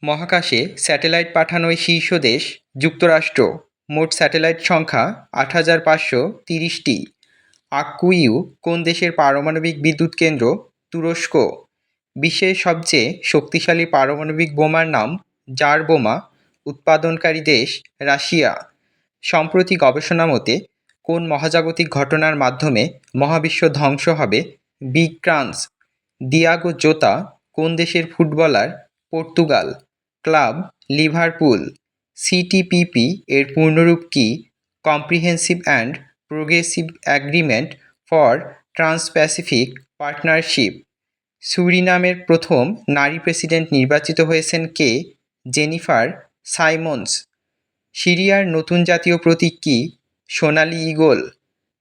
মহাকাশে স্যাটেলাইট পাঠানোয় শীর্ষ দেশ যুক্তরাষ্ট্র। মোট স্যাটেলাইট সংখ্যা ৮,৫৩০টি। আক্কুইউ কোন দেশের পারমাণবিক বিদ্যুৎ কেন্দ্র? তুরস্ক। বিশ্বের সবচেয়ে শক্তিশালী পারমাণবিক বোমার নাম? জার বোমা। উৎপাদনকারী দেশ? রাশিয়া। সম্প্রতি গবেষণা মতে কোন মহাজাগতিক ঘটনার মাধ্যমে মহাবিশ্ব ধ্বংস হবে? বিগ ক্রাঞ্চ। দিয়াগো জোতা কোন দেশের footballer? Portugal. Club? Liverpool. CTPP এর পূর্ণরূপ কি? Comprehensive and progressive agreement for trans Pacific partnership. সুরিনামের প্রথম নারী প্রেসিডেন্ট নির্বাচিত হয়েছেন কে? Jennifer Simons. সিরিয়ার নতুন জাতীয় প্রতীক কি? সোনালী ঈগল।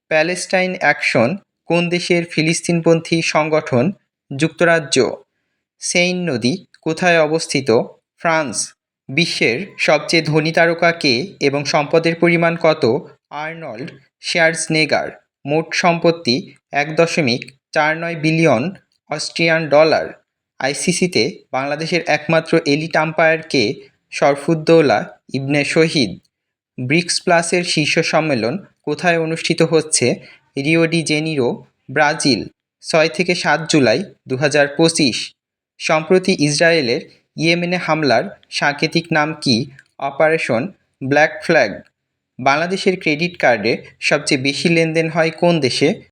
প্যালেস্টাইন অ্যাকশন কোন দেশের ফিলিস্তিনপন্থী সংগঠন? যুক্তরাজ্য। সেইন নদী কোথায় অবস্থিত? ফ্রান্স। বিশ্বের সবচেয়ে ধনী তারকা কে এবং সম্পদের পরিমাণ কত? আর্নল্ড শিয়ার্জনেগার। মোট সম্পত্তি ১.৪৯ বিলিয়ন অস্ট্রিয়ান ডলার। আইসিসিতে বাংলাদেশের একমাত্র এলিট আম্পায়ার কে? শরফুদ্দৌলা ইবনে শহীদ। ব্রিক্স প্লাসের শীর্ষ সম্মেলন কোথায় অনুষ্ঠিত হচ্ছে? Rio de Janeiro, Brazil. ৬ থেকে ৭ জুলাই ২০২৫। সম্প্রতি ইসরায়েলের ইয়েমেনে হামলার সাংকেতিক নাম কি? Operation black flag. বাংলাদেশের ক্রেডিট কার্ডে সবচেয়ে বেশি লেনদেন হয় কোন দেশে?